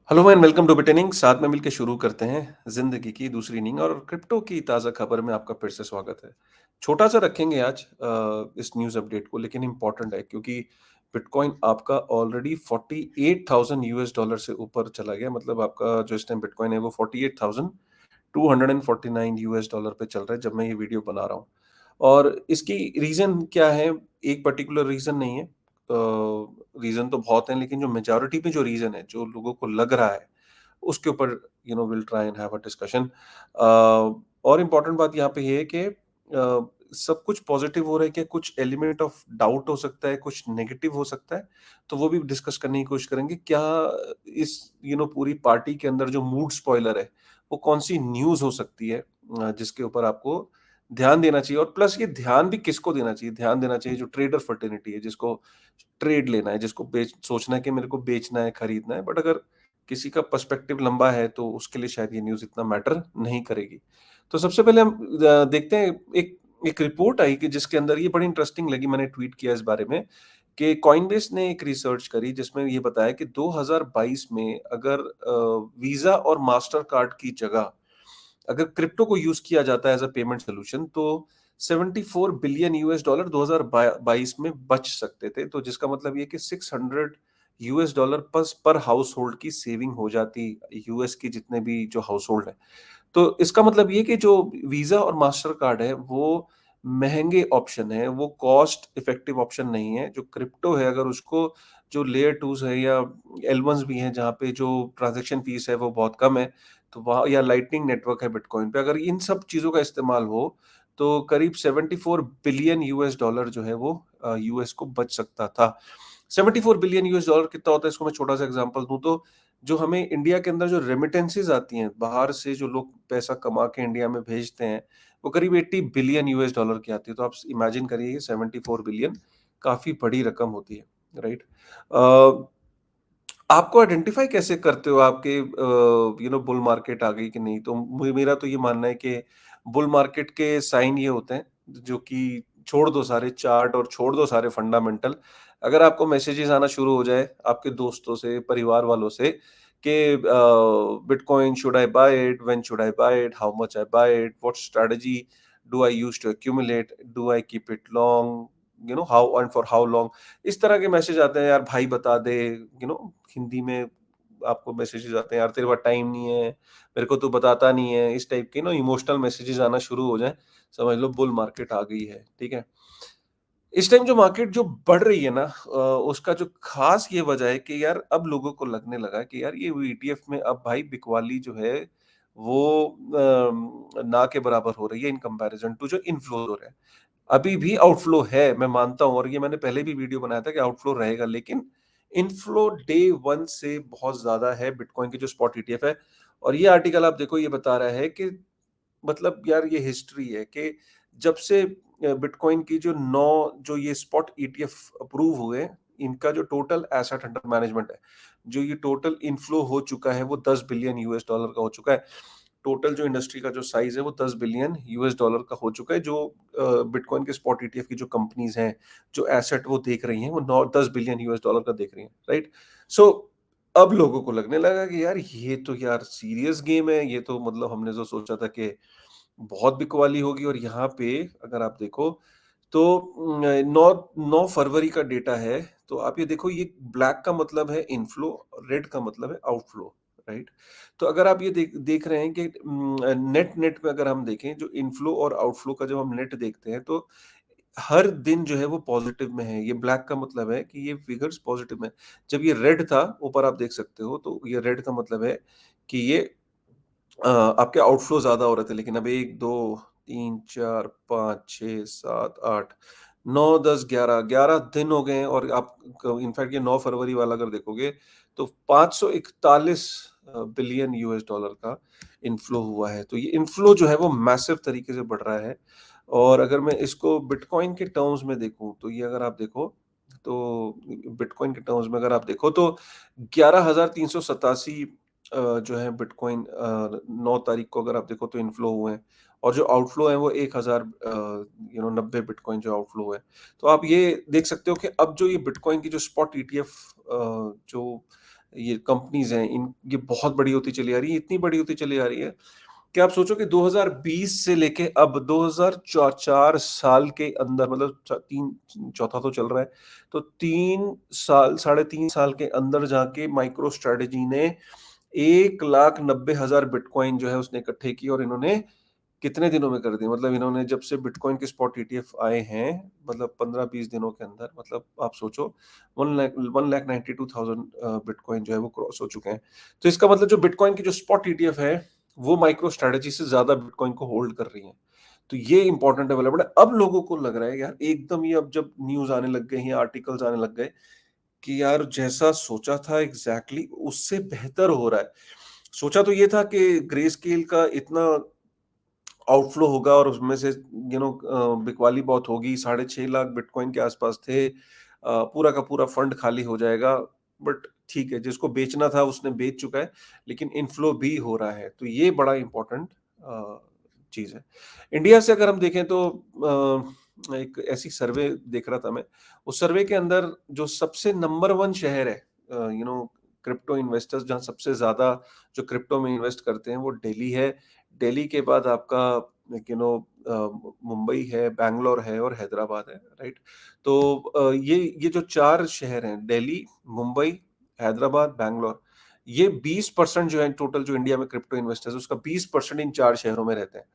Hello and welcome to बिटेनिंग। साथ में मिलकर शुरू करते हैं जिंदगी की दूसरी इनिंग और क्रिप्टो की ताज़ा खबर में आपका फिर से स्वागत है। छोटा सा रखेंगे आज इस न्यूज़ अपडेट को, लेकिन इम्पोर्टेंट है क्योंकि बिटकॉइन आपका ऑलरेडी 48,000 यूएस डॉलर से ऊपर चला गया। मतलब आपका जो इस टाइम बिटकॉइन है वो 48,249 यूएस डॉलर पे चल रहा है जब मैं ये वीडियो बना रहा हूँ। और इसकी रीज़न क्या है? एक पर्टिकुलर रीज़न नहीं है। रीज़न तो बहुत हैं, लेकिन जो मेजॉरिटी में जो रीज़न है, जो लोगों को लग रहा है, उसके ऊपर will try and have a discussion. और इम्पोर्टेंट बात यहाँ पे ये है कि सब कुछ पॉजिटिव हो रहा है, क्या कुछ एलिमेंट ऑफ डाउट हो सकता है, कुछ नेगेटिव हो सकता है, तो वो भी डिस्कस करने की कोशिश करेंगे। क्या इस पूरी पार्टी के अंदर जो मूड स्पॉइलर है, वो कौन-सी न्यूज़ हो सकती है जिसके ऊपर आपको ध्यान देना चाहिए, और प्लस ये ध्यान भी किसको देना चाहिए? ध्यान देना चाहिए जो ट्रेडर फ्रेटर्निटी है, जिसको ट्रेड लेना है, जिसको बेच सोचना है कि मेरे को बेचना है, खरीदना है। बट अगर किसी का पर्सपेक्टिव लंबा है तो उसके लिए शायद ये न्यूज़ इतना मैटर नहीं करेगी। तो सबसे पहले हम देखते हैं, एक एक रिपोर्ट आई कि जिसके अंदर ये बड़ी इंटरेस्टिंग लगी, मैंने ट्वीट किया इस बारे में कि कॉइनबेस ने एक रिसर्च करी जिसमें ये बताया कि 2022 में अगर वीज़ा और मास्टरकार्ड की जगह अगर क्रिप्टो को यूज़ किया जाता है एज़ अ पेमेंट सॉल्यूशन, तो 74 बिलियन यूएस डॉलर 2022 में बच सकते थे। तो जिसका मतलब ये है कि 600 यूएस डॉलर पर हाउस होल्ड की सेविंग हो जाती, यूएस की जितने भी जो हाउस होल्ड है। तो इसका मतलब ये कि जो वीज़ा और मास्टरकार्ड है, वो महँगे ऑप्शन हैं, वो कॉस्ट इफ़ेक्टिव ऑप्शन नहीं है। जो क्रिप्टो है, अगर उसको जो लेयर 2s है या L1s भी हैं, जहाँ पे जो ट्रांज़ैक्शन फ़ीस है वो बहुत कम है, तो वहाँ या लाइटनिंग नेटवर्क है बिटकॉइन पे, अगर इन सब चीज़ों का इस्तेमाल हो, तो करीब 74 बिलियन यूएस डॉलर जो है वो यूएस को बच सकता था। 74 बिलियन यूएस डॉलर कितना होता है, इसको मैं छोटा-सा एग्ज़ाम्पल दूँ तो जो हमें इंडिया के अंदर जो रेमिटेंसेस आती हैं, बाहर से जो लोग पैसा कमा के इंडिया में भेजते हैं, वो करीब 80 बिलियन यूएस डॉलर की आती है। तो आप इमेजिन करिए, ये 74 बिलियन काफ़ी बड़ी रकम होती है, राइट? आपको आइडेंटिफ़ाई कैसे करते हो आपके बुल मार्केट आ गई कि नहीं? तो मेरा तो ये मानना है कि बुल मार्केट के साइन ये होते हैं, जो कि छोड़ दो सारे चार्ट और छोड़ दो सारे फंडामेंटल। अगर आपको मैसेजेस आना शुरू हो जाए आपके दोस्तों से, परिवार वालों से कि bitcoin should I buy it? When should I buy it? How much I buy it? What strategy do I use to accumulate? Do I keep it long? How and for how long? इस तरह के message आते हैं, यार भाई बता दे, हिंदी में आपको मैसेजेस आते हैं, यार तेरे पास टाइम नहीं है, मेरे को तू बताता नहीं है, इस टाइप के इमोशनल मैसेजेस आना शुरू हो जाएँ, समझ लो बुल मार्केट आ गई है, ठीक है? इस टाइम जो मार्केट जो बढ़ रही है ना, उसका जो खास ये वजह है कि यार अब लोगों को लगने लगा कि यार ये ईटीएफ में अब भाई बिकवाली जो है वो ना के बराबर हो रही है इन कंपैरिजन टू जो इनफ्लो हो रहा है। अभी भी आउटफ्लो है, मैं मानता हूँ, और ये मैंने पहले भी वीडियो बनाया था कि आउटफ्लो रहेगा, लेकिन इनफ्लो डे 1 से बहुत ज़्यादा है बिटकॉइन की जो स्पॉट ईटीएफ है। और ये आर्टिकल आप देखो, ये बता रहा है कि मतलब यार ये हिस्ट्री है कि जब से बिटकॉइन की जो 9 जो ये स्पॉट ईटीएफ अप्रूव हुए, इनका जो टोटल एसेट अंडर मैनेजमेंट है, जो ये टोटल इनफ्लो हो चुका है, वो 10 बिलियन यूएस डॉलर का हो चुका है। टोटल जो इंडस्ट्री का जो साइज है वो 10 बिलियन यूएस डॉलर का हो चुका है। जो बिटकॉइन के स्पॉट ईटीएफ की जो कंपनीज हैं, जो एसेट वो देख रही हैं, वो 9 10 बिलियन यूएस डॉलर का देख रही हैं, राइट? सो अब लोगों को लगने लगा कि यार ये तो यार सीरियस गेम है, ये तो मतलब हमने जो सोचा था कि बहुत बिकवाली होगी, और यहाँ पे अगर आप देखो तो 9 फरवरी का डेटा है, तो आप ये देखो, ये ब्लैक का मतलब है इनफ्लो, रेड का मतलब है आउटफ्लो, राइट? तो अगर आप ये देख देख रहे हैं कि नेट नेट में अगर हम देखें, जो इनफ्लो और आउटफ्लो का जब हम नेट देखते हैं, तो हर दिन जो है वो पॉजिटिव में है। ये ब्लैक का मतलब है कि ये फिगर्स पॉजिटिव में। जब ये रेड था, ऊपर आप देख सकते हो, तो ये रेड का मतलब है कि ये आपके आउटफ्लो ज़्यादा हो रहे थे, लेकिन अब 1, 2, 3, 4, 5, 6, 7, 8, 9, 10, 11, 11 दिन हो गए हैं, और आप इनफैक्ट ये 9 फरवरी वाला अगर देखोगे, तो 541 बिलियन यूएस डॉलर का इनफ्लो हुआ है। तो ये इनफ्लो जो है वो मैसिव तरीके से बढ़ रहा है। और अगर मैं इसको बिटकॉइन के टर्म्स में देखूँ, तो ये अगर आप देखो, तो बिटकॉइन के टर्म्स में अगर आप देखो, तो 11,387 जो है बिटकॉइन 9 तारीख को अगर आप देखो तो इनफ्लो हुए हैं, और जो आउटफ्लो है वो 1000 90 बिटकॉइन जो आउटफ्लो है। तो आप ये देख सकते हो कि अब जो ये बिटकॉइन की जो स्पॉट ईटीएफ जो ये कंपनीज़ हैं, ये बहुत बड़ी होती चली आ रही है, इतनी बड़ी होती चली आ रही है कि आप सोचो कि 2020 से लेके अब 2004 साल के अंदर, मतलब 3 चौथा तो चल रहा है, तो 3 साल, साढ़े 3 साल के अंदर जाके माइक्रो स्ट्रैटेजी ने 1,90,000 बिटकॉइन जो है उसने इकट्ठे किए, और इन्होंने कितने दिनों में कर दिए? मतलब इन्होंने जब से बिटकॉइन के स्पॉट ईटीएफ आए हैं, मतलब 15-20 दिनों के अंदर, मतलब आप सोचो 1,92,000 बिटकॉइन जो है वो क्रॉस हो चुके हैं। तो इसका मतलब जो बिटकॉइन की जो स्पॉट ईटीएफ है, वो माइक्रो स्ट्रैटेजी से ज़्यादा बिटकॉइन को होल्ड कर रही हैं। तो ये इंपॉर्टेंट डेवलपमेंट है। अब लोगों को लग रहा है यार एकदम ही, अब जब न्यूज़ आने लग गए हैं, आर्टिकल्स आने लग गए कि यार जैसा सोचा था एग्ज़ैक्टली उससे बेहतर हो रहा है। सोचा तो ये था कि ग्रे स्केल का इतना आउटफ्लो होगा और उसमें से बिकवाली बहुत होगी, 6.5 लाख बिटकॉइन के आसपास थे। पूरा का पूरा फंड खाली हो जाएगा, बट ठीक है, जिसको बेचना था उसने बेच चुका है, लेकिन इनफ्लो भी हो रहा है, तो ये बड़ा इम्पोर्टेंट चीज़ है। इंडिया से अगर हम देखें तो एक ऐसी सर्वे देख रहा था मैं, उस सर्वे के अंदर जो सबसे नंबर 1 शहर है क्रिप्टो इन्वेस्टर्स, जहाँ सबसे ज़्यादा जो क्रिप्टो में इन्वेस्ट करते हैं वो दिल्ली है। दिल्ली के बाद आपका मुंबई है, बैंगलोर है और हैदराबाद है, राइट? तो ये जो 4 शहर हैं, दिल्ली, मुंबई, हैदराबाद, बैंगलोर, ये 20% जो है टोटल जो इंडिया में क्रिप्टो इन्वेस्टर्स है, उसका 20% इन 4 शहरों में रहते हैं।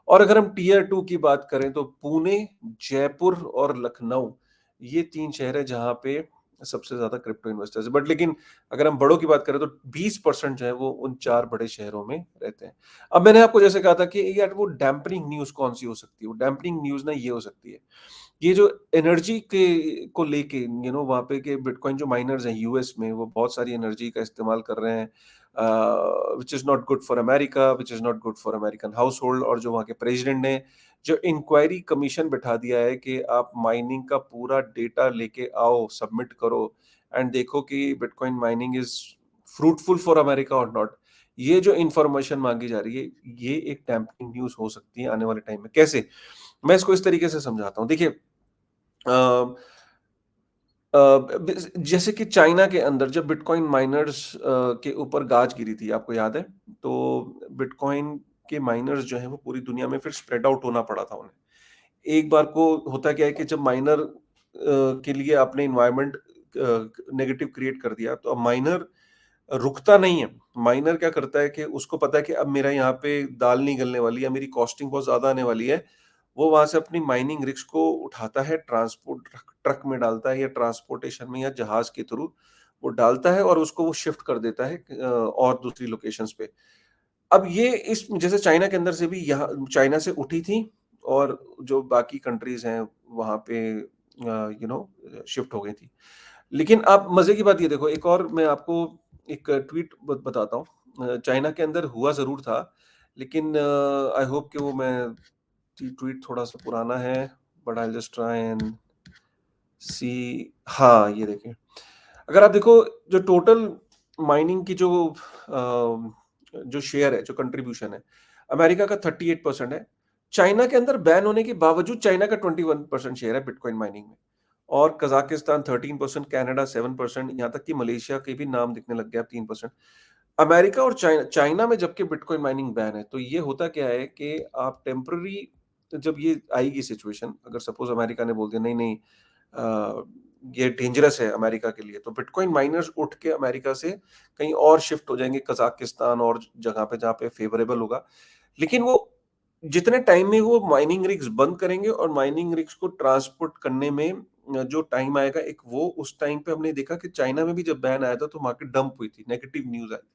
और अगर हम टियर 2 की बात करें तो पुणे, जयपुर और लखनऊ, ये 3 शहर हैं जहाँ पे सबसे ज़्यादा क्रिप्टो इन्वेस्टर्स हैं। बट लेकिन अगर हम बड़ों की बात करें तो 20% जो है वो उन 4 बड़े शहरों में रहते हैं। अब मैंने आपको जैसे कहा था कि यार वो डैम्पनिंग न्यूज़ कौन-सी हो सकती है? वो डैम्पनिंग न्यूज़ ना ये हो सकती है, ये जो एनर्जी के को लेके वहाँ पे के बिटकॉइन जो माइनर्स हैं यूएस में, वो बहुत सारी एनर्जी का इस्तेमाल कर रहे हैं, which is not good for America, which is not good for American household. और जो वहाँ के प्रेसिडेंट ने जो इंक्वायरी कमीशन बिठा दिया है कि आप माइनिंग का पूरा डेटा लेके आओ, सबमिट करो एंड देखो कि bitcoin mining is fruitful for America और नॉट। ये जो इन्फॉर्मेशन माँगी जा रही है, ये एक डैम्पनिंग न्यूज़ हो सकती है आने वाले टाइम में। कैसे? मैं इसको इस तरीके से समझाता हूँ। देखिए, अ अ, बिस जैसे कि चाइना के अंदर जब बिटकॉइन माइनर्स के ऊपर गाज गिरी थी, आपको याद है? तो बिटकॉइन के माइनर्स जो हैं वो पूरी दुनिया में फिर स्प्रेड आउट होना पड़ा था उन्हें। एक बार को होता क्या है कि जब माइनर के लिए आपने एनवायरनमेंट नेगेटिव क्रिएट कर दिया, तो अब माइनर रुकता नहीं है। माइनर क्या करता है कि उसको पता है कि अब मेरा यहाँ पे दाल नहीं गलने वाली है, मेरी कॉस्टिंग बहुत ज़्यादा आने वाली है। वो वहाँ से अपनी माइनिंग रिग्स को उठाता है, ट्रांसपोर्ट ट्रक ट्रक में डालता है या ट्रांसपोर्टेशन में या जहाज़ के थ्रू वो डालता है और उसको वो शिफ्ट कर देता है और दूसरी लोकेशंस पे। अब ये इस जैसे चाइना के अंदर से भी यहाँ चाइना से उठी थी और जो बाकी कंट्रीज़ हैं वहाँ पे शिफ्ट हो गई थी। लेकिन आप मज़े की बात ये देखो, एक और मैं आपको एक ट्वीट बताता हूँ। चाइना के अंदर हुआ ज़रूर था, लेकिन आई होप कि वो मैं ट्वीट थोड़ा-सा पुराना है, but I will just try and see. हाँ, ये देखिए। अगर आप देखो जो टोटल माइनिंग की जो शेयर है, जो कंट्रीब्यूशन है, अमेरिका का 38% है। चाइना के अंदर बैन होने के बावजूद चाइना का 21% शेयर है बिटकॉइन माइनिंग में। और कज़ाकिस्तान 13%, कनाडा 7%, यहाँ तक कि मलेशिया के भी नाम दिखने लग गए अब 3%। अमेरिका और चाइना चाइना में जबकि बिटकॉइन माइनिंग बैन है, तो ये होता क्या है कि आप टेम्पररी जब ये आएगी सिचुएशन, अगर सपोज़ अमेरिका ने बोल दिया नहीं-नहीं ये डेंजरस है अमेरिका के लिए, तो बिटकॉइन माइनर्स उठ के अमेरिका से कहीं और शिफ्ट हो जाएँगे, कज़ाकिस्तान और जगह पे जहाँ पे फेवरेबल होगा। लेकिन वो जितने टाइम में वो माइनिंग रिग्स बंद करेंगे और माइनिंग रिग्स को ट्रांसपोर्ट करने में जो टाइम आएगा, एक वो उस टाइम पे हमने देखा कि चाइना में भी जब बैन आया था तो मार्केट डंप हुई थी, नेगेटिव न्यूज़ आई थी।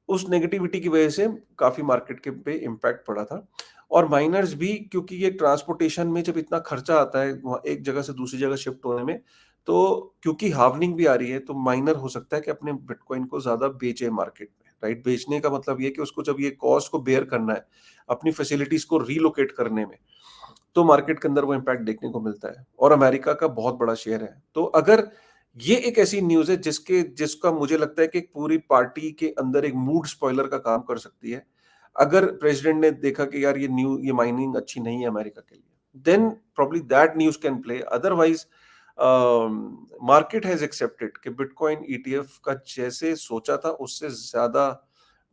उस नेगेटिविटी की वजह से काफ़ी मार्केट के पे इम्पैक्ट पड़ा था। और माइनर्स भी, क्योंकि ये ट्रांसपोर्टेशन में जब इतना खर्चा आता है वहाँ एक जगह से दूसरी जगह शिफ्ट होने में, तो क्योंकि हार्वनिंग भी आ रही है, तो माइनर हो सकता है कि अपने बिटकॉइन को ज़्यादा बेचे मार्केट में, राइट? बेचने का मतलब ये है कि उसको जब ये कॉस्ट को बेयर करना है, अपनी फैसिलिटीज़ को रिलोकेट करने में, तो मार्केट के अंदर वो इम्पैक्ट देखने को मिलता है और अमेरिका का बहुत बड़ा शेयर है। तो अगर ये एक ऐसी न्यूज़ है जिसका मुझे लगता है कि एक पूरी पार्टी के अंदर एक मूड स्पॉइलर का काम कर सकती है। अगर प्रेसिडेंट ने देखा कि यार ये माइनिंग अच्छी नहीं है अमेरिका के लिए, then probably that news can play. Otherwise market has accepted कि बिटकॉइन ईटीएफ का जैसे सोचा था उससे ज़्यादा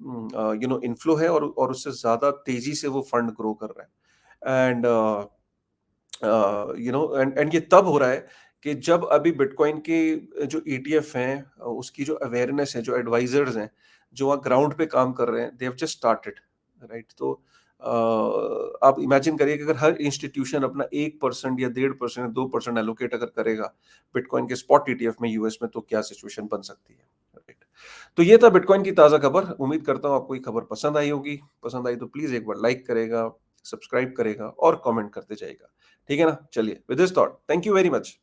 इन्फ्लो है और उससे ज़्यादा तेज़ी से वो फंड ग्रो कर रहा है। एंड एंड ये तब हो रहा है कि जब अभी बिटकॉइन के जो ईटीएफ हैं उसकी जो अवेयरनेस है, जो एडवाइजर्स हैं, जो वहाँ ग्राउंड पे काम कर रहे हैं, they have just started, right? तो आप इमेजिन करिए कि अगर हर इंस्टीट्यूशन अपना 1% या 1.5% 2% एलोकेट अगर करेगा बिटकॉइन के स्पॉट ईटीएफ में यूएस में, तो क्या सिचुएशन बन सकती है, राइट? तो ये था बिटकॉइन की ताज़ा खबर। उम्मीद करता हूँ आपको ये खबर पसंद आई होगी। पसंद आई तो प्लीज़ एक बार लाइक करेगा, सब्सक्राइब करेगा और कमेंट करते जाइएगा। ठीक है ना? चलिए, with this thought, thank you very much.